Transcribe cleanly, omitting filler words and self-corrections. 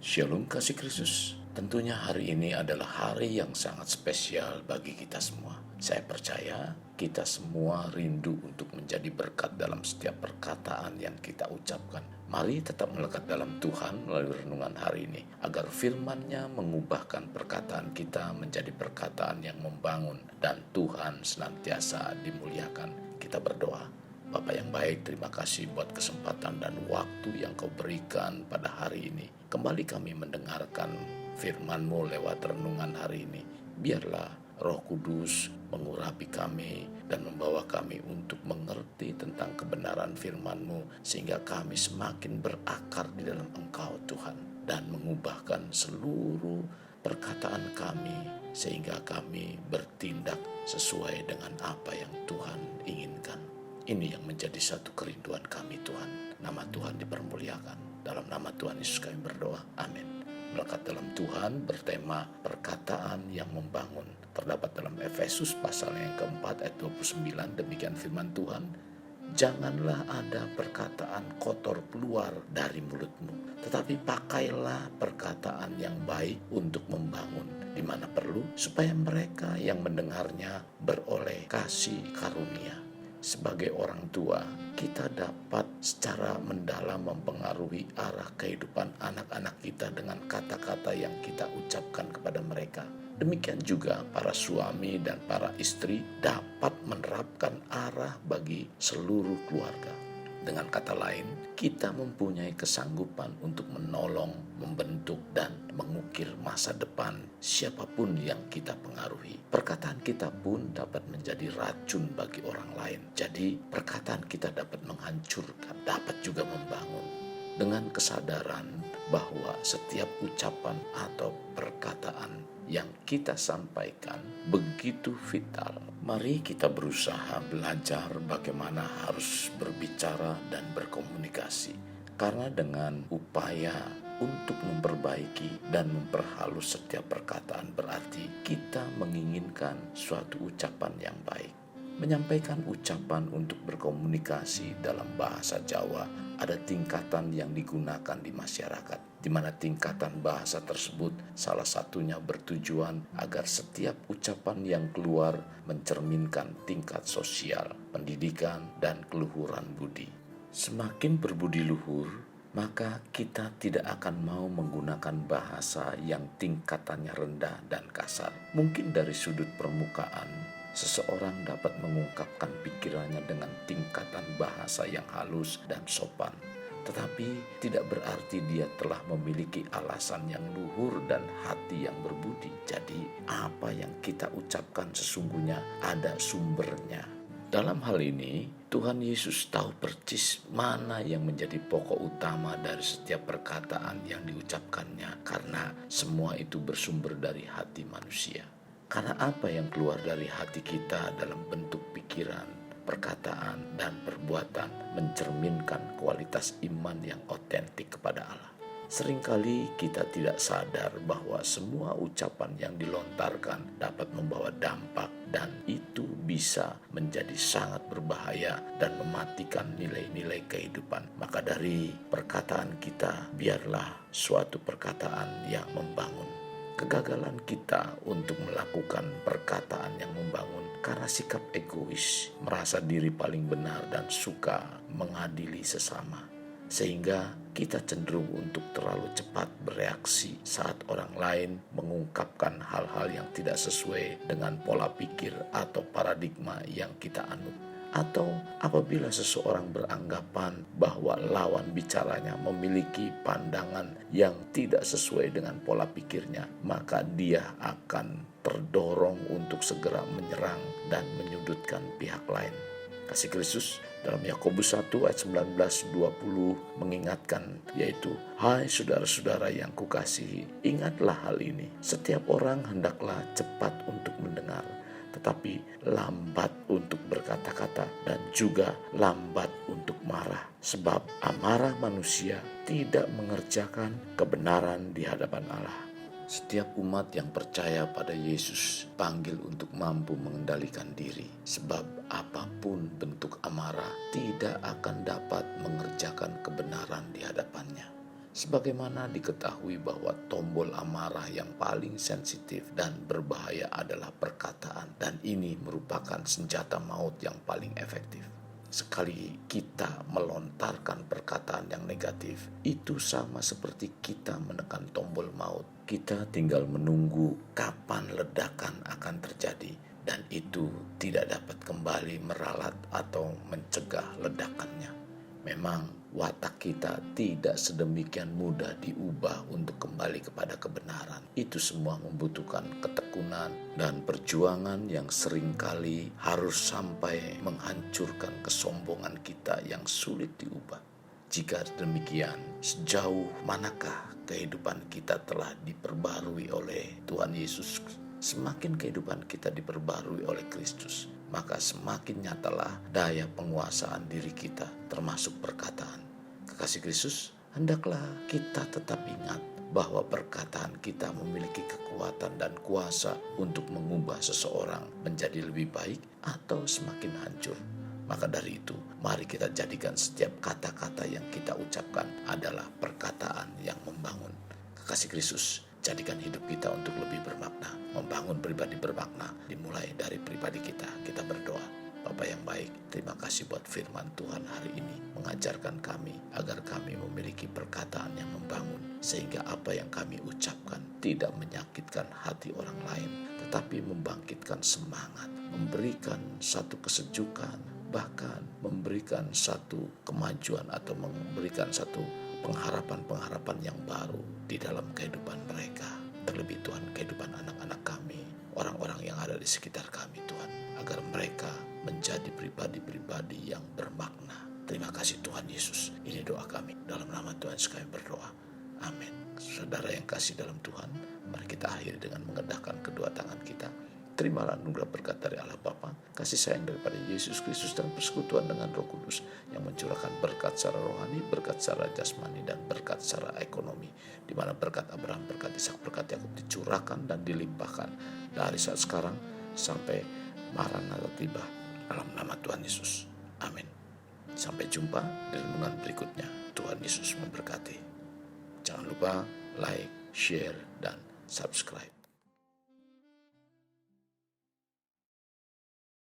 Shalom kasih Kristus. Tentunya hari ini adalah hari yang sangat spesial bagi kita semua. Saya percaya kita semua rindu untuk menjadi berkat dalam setiap perkataan yang kita ucapkan. Mari tetap melekat dalam Tuhan melalui renungan hari ini, agar firman-Nya mengubahkan perkataan kita menjadi perkataan yang membangun dan Tuhan senantiasa dimuliakan. Kita berdoa. Bapa yang baik, terima kasih buat kesempatan dan waktu yang Kau berikan pada hari ini. Kembali kami mendengarkan firman-Mu lewat renungan hari ini. Biarlah Roh Kudus mengurapi kami dan membawa kami untuk mengerti tentang kebenaran firman-Mu, sehingga kami semakin berakar di dalam Engkau Tuhan, dan mengubahkan seluruh perkataan kami, sehingga kami bertindak sesuai dengan apa yang Tuhan inginkan. Ini yang menjadi satu kerinduan kami Tuhan. Nama Tuhan dipermuliakan. Dalam nama Tuhan Yesus kami berdoa. Amin. Melekat dalam Tuhan bertema perkataan yang membangun. Terdapat dalam Efesus pasal yang keempat ayat 29. Demikian firman Tuhan. Janganlah ada perkataan kotor keluar dari mulutmu, tetapi pakailah perkataan yang baik untuk membangun di mana perlu, supaya mereka yang mendengarnya beroleh kasih karunia. Sebagai orang tua, kita dapat secara mendalam mempengaruhi arah kehidupan anak-anak kita dengan kata-kata yang kita ucapkan kepada mereka. Demikian juga para suami dan para istri dapat menerapkan arah bagi seluruh keluarga. Dengan kata lain, kita mempunyai kesanggupan untuk menolong, membentuk, dan mengukir masa depan siapapun yang kita pengaruhi. Perkataan kita pun dapat menjadi racun bagi orang lain. Jadi, perkataan kita dapat menghancurkan, dapat juga membangun. Dengan kesadaran bahwa setiap ucapan atau perkataan yang kita sampaikan begitu vital, mari kita berusaha belajar bagaimana harus berbicara dan berkomunikasi. Karena dengan upaya untuk memperbaiki dan memperhalus setiap perkataan berarti kita menginginkan suatu ucapan yang baik. Menyampaikan ucapan untuk berkomunikasi dalam bahasa Jawa ada tingkatan yang digunakan di masyarakat, di mana tingkatan bahasa tersebut salah satunya bertujuan agar setiap ucapan yang keluar mencerminkan tingkat sosial, pendidikan, dan keluhuran budi. Semakin berbudi luhur, maka kita tidak akan mau menggunakan bahasa yang tingkatannya rendah dan kasar. Mungkin dari sudut permukaan, seseorang dapat mengungkapkan pikirannya dengan tingkatan bahasa yang halus dan sopan. Tetapi tidak berarti dia telah memiliki alasan yang luhur dan hati yang berbudi. Jadi apa yang kita ucapkan sesungguhnya ada sumbernya. Dalam hal ini, Tuhan Yesus tahu persis mana yang menjadi pokok utama dari setiap perkataan yang diucapkannya, karena semua itu bersumber dari hati manusia. Karena apa yang keluar dari hati kita dalam bentuk pikiran, perkataan, dan perbuatan mencerminkan kualitas iman yang otentik kepada Allah. Seringkali kita tidak sadar bahwa semua ucapan yang dilontarkan dapat membawa dampak, dan itu bisa menjadi sangat berbahaya dan mematikan nilai-nilai kehidupan. Maka dari perkataan kita, biarlah suatu perkataan yang membangun. Kegagalan kita untuk melakukan perkataan yang membangun karena sikap egois, merasa diri paling benar, dan suka mengadili sesama. Sehingga kita cenderung untuk terlalu cepat bereaksi saat orang lain mengungkapkan hal-hal yang tidak sesuai dengan pola pikir atau paradigma yang kita anut. Atau apabila seseorang beranggapan bahwa lawan bicaranya memiliki pandangan yang tidak sesuai dengan pola pikirnya, maka dia akan terdorong untuk segera menyerang dan menyudutkan pihak lain. Kasih Kristus dalam Yakobus 1 ayat 19-20 mengingatkan, yaitu, hai saudara-saudara yang kukasihi, ingatlah hal ini, setiap orang hendaklah cepat untuk mendengar, tetapi lambat untuk berkata-kata, dan juga lambat untuk marah. Sebab amarah manusia tidak mengerjakan kebenaran di hadapan Allah. Setiap umat yang percaya pada Yesus panggil untuk mampu mengendalikan diri. Sebab apapun bentuk amarah tidak akan dapat mengerjakan kebenaran di hadapannya. Sebagaimana diketahui bahwa tombol amarah yang paling sensitif dan berbahaya adalah perkataan, dan ini merupakan senjata maut yang paling efektif. Sekali kita melontarkan perkataan yang negatif, itu sama seperti kita menekan tombol maut. Kita tinggal menunggu kapan ledakan akan terjadi, dan itu tidak dapat kembali meralat atau mencegah ledakannya. Memang watak kita tidak sedemikian mudah diubah untuk kembali kepada kebenaran. Itu semua membutuhkan ketekunan dan perjuangan yang seringkali harus sampai menghancurkan kesombongan kita yang sulit diubah. Jika demikian, sejauh manakah kehidupan kita telah diperbarui oleh Tuhan Yesus? Semakin kehidupan kita diperbarui oleh Kristus, maka semakin nyatalah daya penguasaan diri kita, termasuk perkataan. Kekasih Kristus, hendaklah kita tetap ingat bahwa perkataan kita memiliki kekuatan dan kuasa untuk mengubah seseorang menjadi lebih baik atau semakin hancur. Maka dari itu, mari kita jadikan setiap kata-kata yang kita ucapkan adalah perkataan yang membangun. Kekasih Kristus, jadikan hidup kita untuk lebih bermakna, membangun pribadi bermakna, dimulai dari pribadi kita. Kita berdoa. Bapa yang baik, terima kasih buat firman Tuhan hari ini, mengajarkan kami agar kami memiliki perkataan yang membangun, sehingga apa yang kami ucapkan tidak menyakitkan hati orang lain, tetapi membangkitkan semangat, memberikan satu kesejukan, bahkan memberikan satu kemajuan atau memberikan satu pengharapan-pengharapan yang baru di dalam kehidupan mereka. Terlebih Tuhan, kehidupan anak-anak kami, orang-orang yang ada di sekitar kami Tuhan, agar mereka menjadi pribadi-pribadi yang bermakna. Terima kasih Tuhan Yesus. Ini doa kami. Dalam nama Tuhan sekali berdoa. Amin. Saudara yang kasih dalam Tuhan, mari kita akhiri dengan mengendahkan kedua tangan kita. Terimalah anugerah berkat dari Allah Bapa, kasih sayang daripada Yesus Kristus, dan persekutuan dengan Roh Kudus yang mencurahkan berkat secara rohani, berkat secara jasmani, dan berkat secara ekonomi. Di mana berkat Abraham, berkat Ishak, berkat Yakub dicurahkan dan dilimpahkan dari saat sekarang sampai Maranatha tiba. Dalam nama Tuhan Yesus. Amin. Sampai jumpa di renungan berikutnya. Tuhan Yesus memberkati. Jangan lupa like, share, dan subscribe.